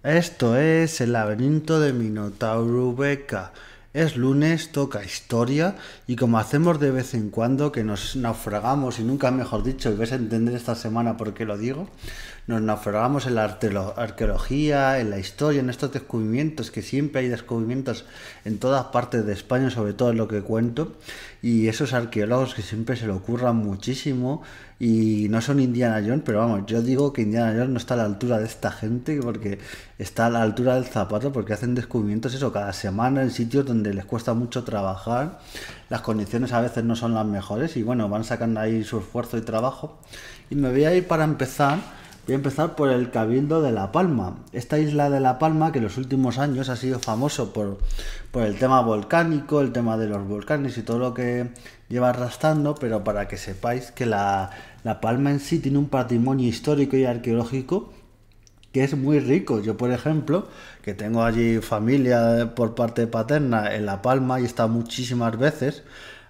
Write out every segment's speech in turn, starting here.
Esto es El laberinto de Minotauro Beca. Es lunes, toca historia y como hacemos de vez en cuando, que nos naufragamos, y nunca mejor dicho, y vais a entender esta semana por qué lo digo, nos naufragamos en la arqueología, en la historia, en estos descubrimientos, que siempre hay descubrimientos en todas partes de España, sobre todo en lo que cuento, y esos arqueólogos que siempre se lo ocurran muchísimo y no son Indiana Jones, pero vamos, yo digo que Indiana Jones no está a la altura de esta gente porque está a la altura del zapato, porque hacen descubrimientos eso cada semana en sitios donde les cuesta mucho trabajar, las condiciones a veces no son las mejores y bueno, van sacando ahí su esfuerzo y trabajo. Y me voy a ir para empezar. Voy a empezar por el Cabildo de La Palma. Esta isla de La Palma, que en los últimos años ha sido famoso por el tema volcánico, el tema de los volcanes y todo lo que lleva arrastrando, pero para que sepáis que la Palma en sí tiene un patrimonio histórico y arqueológico que es muy rico. Yo, por ejemplo, que tengo allí familia por parte paterna en La Palma y he estado muchísimas veces,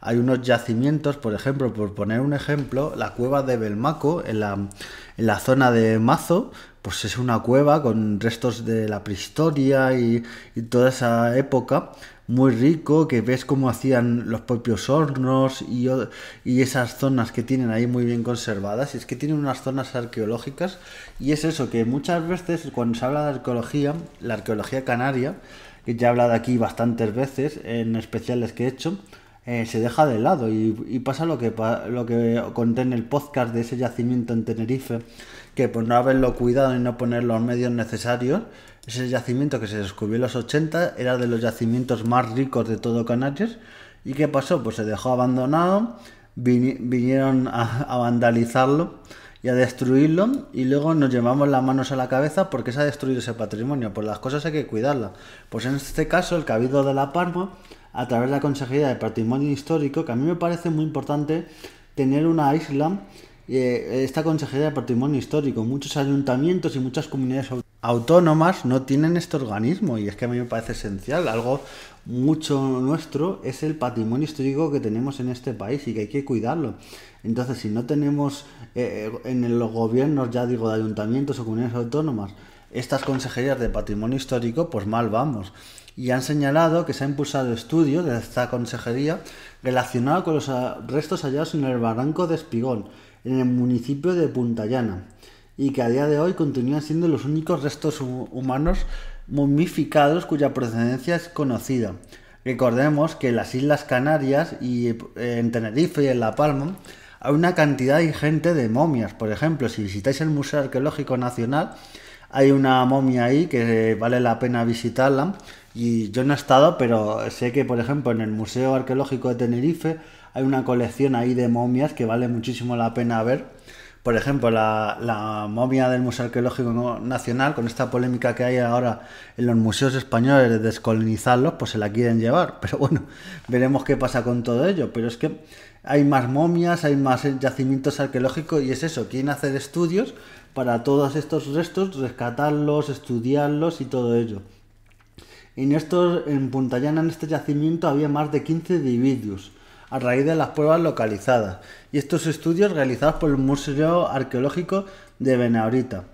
hay unos yacimientos, por ejemplo, por poner un ejemplo, la cueva de Belmaco, en la zona de Mazo, pues es una cueva con restos de la prehistoria y toda esa época, muy rico, que ves cómo hacían los propios hornos y esas zonas que tienen ahí muy bien conservadas. Y es que tienen unas zonas arqueológicas y es eso, que muchas veces cuando se habla de arqueología, la arqueología canaria, que ya he hablado aquí bastantes veces en especiales que he hecho, se deja de lado y pasa lo que conté en el podcast de ese yacimiento en Tenerife, que por no haberlo cuidado y no poner los medios necesarios, ese yacimiento que se descubrió en los 80 era de los yacimientos más ricos de todo Canarias. ¿Y qué pasó? Pues se dejó abandonado, vinieron a vandalizarlo y a destruirlo y luego nos llevamos las manos a la cabeza porque se ha destruido ese patrimonio. Pues las cosas hay que cuidarlas. Pues en este caso el Cabildo de La Palma, a través de la Consejería de Patrimonio Histórico, que a mí me parece muy importante tener una isla, esta Consejería de Patrimonio Histórico. Muchos ayuntamientos y muchas comunidades autónomas no tienen este organismo y es que a mí me parece esencial. Algo mucho nuestro es el patrimonio histórico que tenemos en este país y que hay que cuidarlo. Entonces, si no tenemos en los gobiernos, ya digo, de ayuntamientos o comunidades autónomas, estas consejerías de patrimonio histórico, pues mal vamos. Y han señalado que se ha impulsado estudios de esta consejería relacionado con los restos hallados en el barranco de Espigón, en el municipio de Punta Llana, y que a día de hoy continúan siendo los únicos restos humanos momificados cuya procedencia es conocida. Recordemos que en las Islas Canarias y en Tenerife y en La Palma hay una cantidad ingente de momias. Por ejemplo, si visitáis el Museo Arqueológico Nacional, hay una momia ahí que vale la pena visitarla. Y yo no he estado, pero sé que, por ejemplo, en el Museo Arqueológico de Tenerife hay una colección ahí de momias que vale muchísimo la pena ver. Por ejemplo, la momia del Museo Arqueológico Nacional, con esta polémica que hay ahora en los museos españoles de descolonizarlos, pues se la quieren llevar. Pero bueno, veremos qué pasa con todo ello. Pero es que hay más momias, hay más yacimientos arqueológicos y es eso, quieren hacer estudios para todos estos restos, rescatarlos, estudiarlos y todo ello. En Punta Llana, en este yacimiento, había más de 15 individuos a raíz de las pruebas localizadas y estos estudios realizados por el Museo Arqueológico de Benabrita.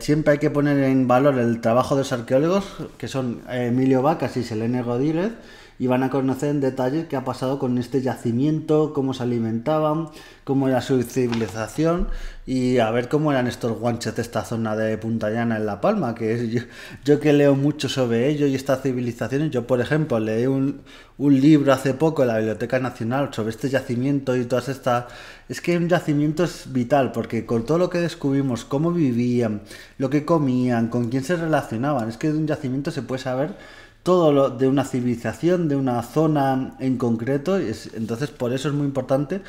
Siempre hay que poner en valor el trabajo de los arqueólogos, que son Emilio Vacas y Selene Rodríguez, y van a conocer en detalle qué ha pasado con este yacimiento, cómo se alimentaban, cómo era su civilización y a ver cómo eran estos guanches de esta zona de Punta Llana en La Palma, que es, yo que leo mucho sobre ello y estas civilizaciones. Yo, por ejemplo, leí un libro hace poco en la Biblioteca Nacional sobre este yacimiento y todas estas. Es que un yacimiento es vital porque con todo lo que descubrimos, cómo vivían, lo que comían, con quién se relacionaban, es que de un yacimiento se puede saber todo lo de una civilización, de una zona en concreto. Entonces, por eso es muy importante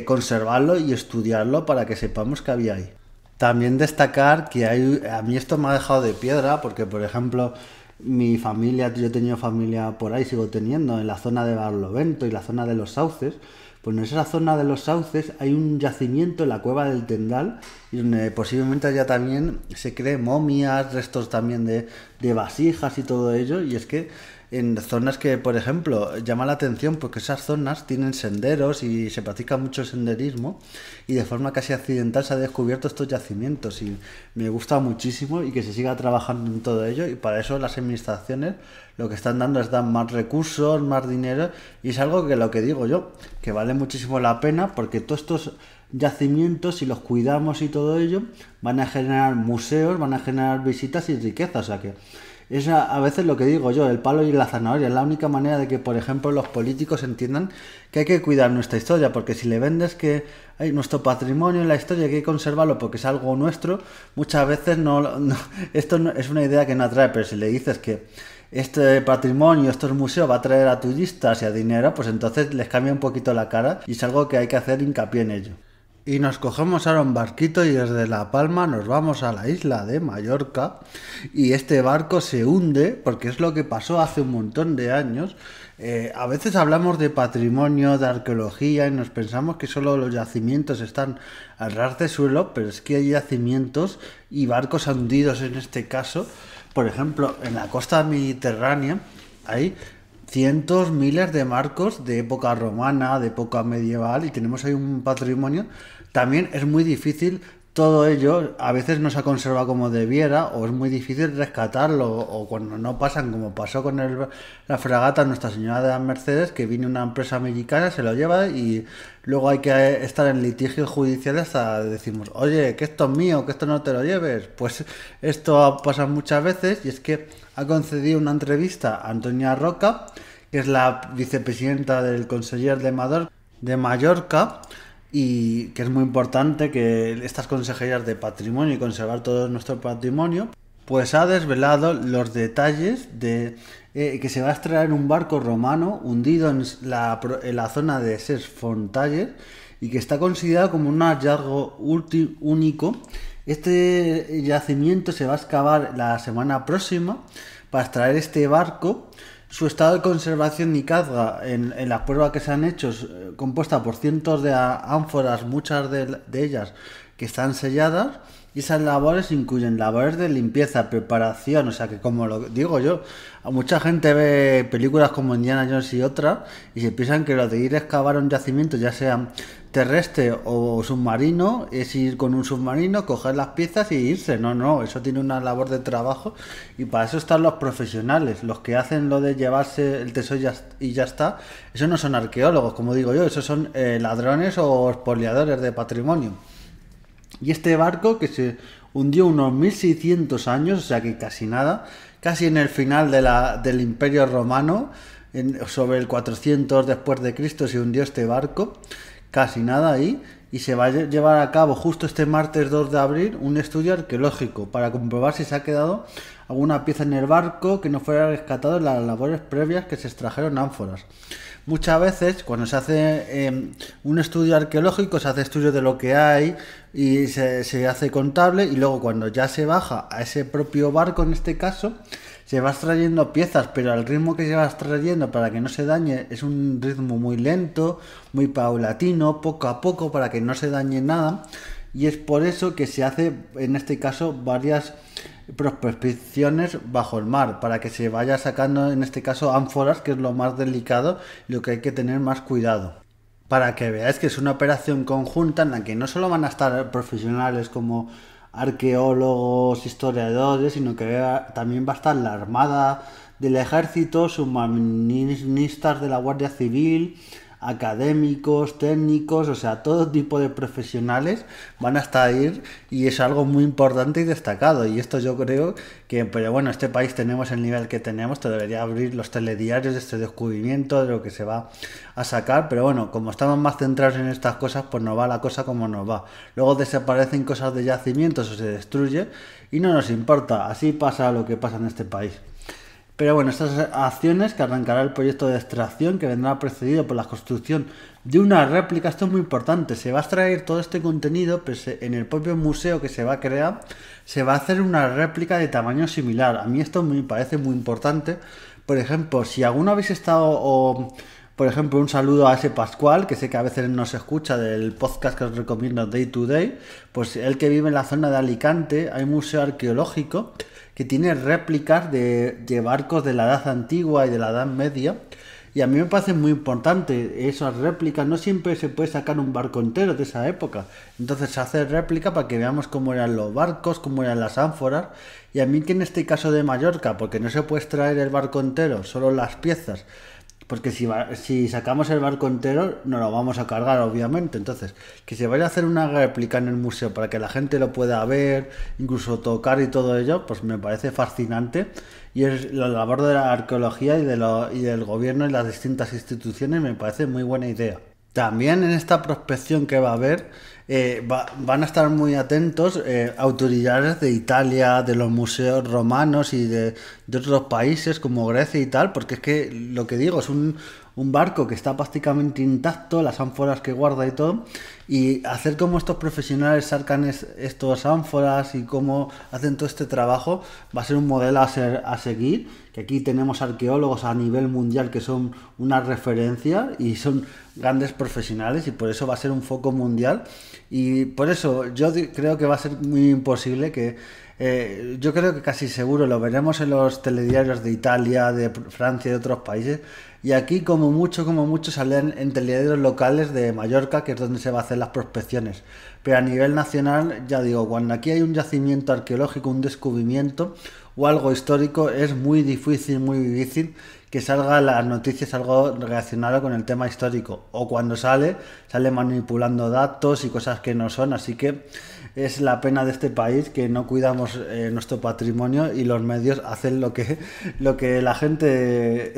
conservarlo y estudiarlo para que sepamos qué había ahí. También destacar que a mí esto me ha dejado de piedra porque, por ejemplo, mi familia, yo he tenido familia por ahí, sigo teniendo, en la zona de Barlovento y la zona de los Sauces. Pues en esa zona de los Sauces hay un yacimiento en la cueva del Tendal, y donde posiblemente allá también se creen momias, restos también de vasijas y todo ello. Y es que en zonas que, por ejemplo, llama la atención porque esas zonas tienen senderos y se practica mucho senderismo y de forma casi accidental se ha descubierto estos yacimientos y me gusta muchísimo y que se siga trabajando en todo ello y para eso las administraciones lo que están dando es dar más recursos, más dinero y es algo que lo que digo yo, que vale muchísimo la pena porque todos estos yacimientos, si los cuidamos y todo ello, van a generar museos, van a generar visitas y riqueza, o sea que es a veces lo que digo yo, el palo y la zanahoria, es la única manera de que, por ejemplo, los políticos entiendan que hay que cuidar nuestra historia, porque si le vendes que hay nuestro patrimonio en la historia hay que conservarlo porque es algo nuestro, muchas veces esto no, es una idea que no atrae, pero si le dices que este patrimonio, estos museos va a traer a turistas y a dinero, pues entonces les cambia un poquito la cara y es algo que hay que hacer hincapié en ello. Y nos cogemos ahora un barquito y desde La Palma nos vamos a la isla de Mallorca y este barco se hunde porque es lo que pasó hace un montón de años. A veces hablamos de patrimonio, de arqueología y nos pensamos que solo los yacimientos están al ras de suelo, pero es que hay yacimientos y barcos hundidos en este caso. Por ejemplo, en la costa mediterránea hay cientos, miles de marcos de época romana, de época medieval y tenemos ahí un patrimonio. También es muy difícil todo ello, a veces no se ha conservado como debiera o es muy difícil rescatarlo o cuando no pasan como pasó con la fragata Nuestra Señora de las Mercedes que viene una empresa mexicana, se lo lleva y luego hay que estar en litigios judiciales hasta decimos, oye, que esto es mío, que esto no te lo lleves. Pues esto pasa muchas veces y es que ha concedido una entrevista a Antonia Roca, que es la vicepresidenta del Conseller de Mallorca, y que es muy importante que estas consejerías de patrimonio y conservar todo nuestro patrimonio, pues ha desvelado los detalles de que se va a extraer un barco romano hundido en la zona de Ses Fontalles y que está considerado como un hallazgo único. Este yacimiento se va a excavar la semana próxima para extraer este barco. Su estado de conservación y carga en las pruebas que se han hecho es compuesta por cientos de ánforas, muchas de ellas que están selladas, y esas labores incluyen labores de limpieza, preparación, o sea que como lo digo yo, a mucha gente ve películas como Indiana Jones y otras y se piensan que lo de ir a excavar un yacimiento, ya sea terrestre o submarino, es ir con un submarino, coger las piezas y irse. No, eso tiene una labor de trabajo y para eso están los profesionales, los que hacen lo de llevarse el tesoro y ya está. Eso no son arqueólogos, como digo yo, esos son ladrones o expoliadores de patrimonio. Y este barco que se hundió unos 1600 años, o sea que casi nada, casi en el final del Imperio Romano, sobre el 400 después de Cristo se hundió este barco, casi nada ahí, y se va a llevar a cabo justo este martes 2 de abril un estudio arqueológico para comprobar si se ha quedado alguna pieza en el barco que no fuera rescatado en las labores previas que se extrajeron ánforas. Muchas veces cuando se hace un estudio arqueológico se hace estudio de lo que hay y se hace contable y luego cuando ya se baja a ese propio barco en este caso se va extrayendo piezas, pero al ritmo que se va extrayendo para que no se dañe es un ritmo muy lento, muy paulatino, poco a poco para que no se dañe nada y es por eso que se hace en este caso varias prospecciones bajo el mar para que se vaya sacando en este caso ánforas, que es lo más delicado y lo que hay que tener más cuidado, para que veáis que es una operación conjunta en la que no solo van a estar profesionales como arqueólogos, historiadores, sino que también va a estar la Armada del Ejército, submarinistas de la Guardia Civil, académicos, técnicos, o sea, todo tipo de profesionales van a estar ahí y es algo muy importante y destacado y esto yo creo que, pero bueno, este país tenemos el nivel que tenemos, te debería abrir los telediarios de este descubrimiento, de lo que se va a sacar, pero bueno, como estamos más centrados en estas cosas, pues nos va la cosa como nos va. Luego desaparecen cosas de yacimientos o se destruye y no nos importa, así pasa lo que pasa en este país. Pero bueno, estas acciones que arrancará el proyecto de extracción que vendrá precedido por la construcción de una réplica, esto es muy importante, se va a extraer todo este contenido, pues en el propio museo que se va a crear se va a hacer una réplica de tamaño similar. A mí esto me parece muy importante. Por ejemplo, si alguno habéis estado por ejemplo, un saludo a ese Pascual, que sé que a veces nos escucha del podcast que os recomiendo Day to Day, pues él que vive en la zona de Alicante, hay un museo arqueológico que tiene réplicas de barcos de la Edad Antigua y de la Edad Media. Y a mí me parece muy importante esas réplicas. No siempre se puede sacar un barco entero de esa época. Entonces se hace réplica para que veamos cómo eran los barcos, cómo eran las ánforas. Y a mí que en este caso de Mallorca, porque no se puede extraer el barco entero, solo las piezas. Porque si sacamos el barco entero, no lo vamos a cargar, obviamente. Entonces, que se vaya a hacer una réplica en el museo para que la gente lo pueda ver, incluso tocar y todo ello, pues me parece fascinante. Y es la labor de la arqueología y del gobierno y las distintas instituciones, me parece muy buena idea. También en esta prospección que va a haber, van a estar muy atentos autoridades de Italia, de los museos romanos y de otros países como Grecia y tal, porque es que lo que digo es un barco que está prácticamente intacto, las ánforas que guarda y todo, y hacer como estos profesionales sacan estos ánforas y cómo hacen todo este trabajo va a ser un modelo a seguir, que aquí tenemos arqueólogos a nivel mundial que son una referencia y son grandes profesionales y por eso va a ser un foco mundial y por eso yo creo que va a ser muy imposible que yo creo que casi seguro lo veremos en los telediarios de Italia, de Francia y de otros países. Y aquí como mucho salen en telediarios locales de Mallorca, que es donde se va a hacer las prospecciones. Pero a nivel nacional, ya digo, cuando aquí hay un yacimiento arqueológico, un descubrimiento o algo histórico, es muy difícil que salga las noticias algo relacionado con el tema histórico. O cuando sale manipulando datos y cosas que no son. Así que es la pena de este país que no cuidamos nuestro patrimonio y los medios hacen lo que la gente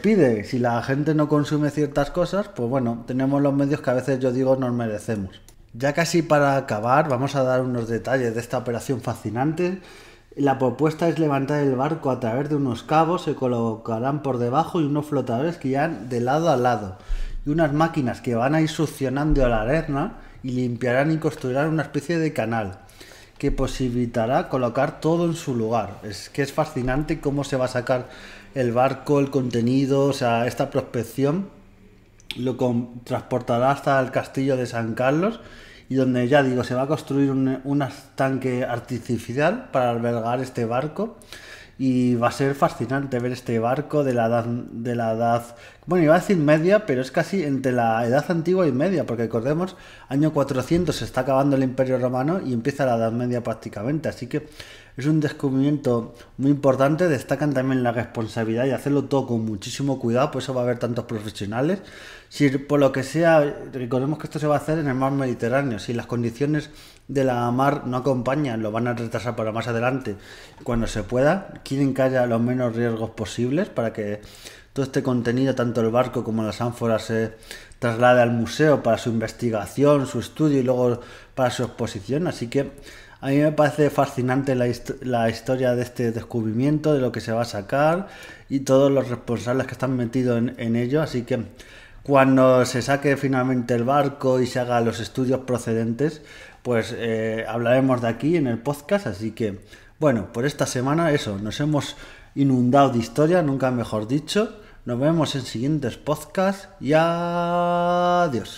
pide. Si la gente no consume ciertas cosas, pues bueno, tenemos los medios que a veces yo digo nos merecemos. Ya casi para acabar, vamos a dar unos detalles de esta operación fascinante. La propuesta es levantar el barco a través de unos cabos, se colocarán por debajo y unos flotadores que irán de lado a lado. Y unas máquinas que van a ir succionando la arena y limpiarán y construirán una especie de canal que posibilitará colocar todo en su lugar. Es que es fascinante cómo se va a sacar el barco, el contenido, o sea, esta prospección lo transportará hasta el castillo de San Carlos y donde ya digo se va a construir un estanque artificial para albergar este barco y va a ser fascinante ver este barco de la edad, bueno, iba a decir media, pero es casi entre la edad antigua y media, porque recordemos, año 400 se está acabando el Imperio Romano y empieza la Edad Media prácticamente, así que es un descubrimiento muy importante. Destacan también la responsabilidad y hacerlo todo con muchísimo cuidado, por eso va a haber tantos profesionales. Si por lo que sea, recordemos que esto se va a hacer en el mar Mediterráneo, si las condiciones de la mar no acompañan, lo van a retrasar para más adelante. Cuando se pueda, quieren que haya los menos riesgos posibles para que todo este contenido, tanto el barco como las ánforas, se traslade al museo para su investigación, su estudio y luego para su exposición. Así que a mí me parece fascinante la historia de este descubrimiento, de lo que se va a sacar y todos los responsables que están metidos en ello. Así que cuando se saque finalmente el barco y se haga los estudios procedentes, pues hablaremos de aquí en el podcast. Así que, bueno, por esta semana eso, nos hemos inundado de historia, nunca mejor dicho. Nos vemos en siguientes podcasts y adiós.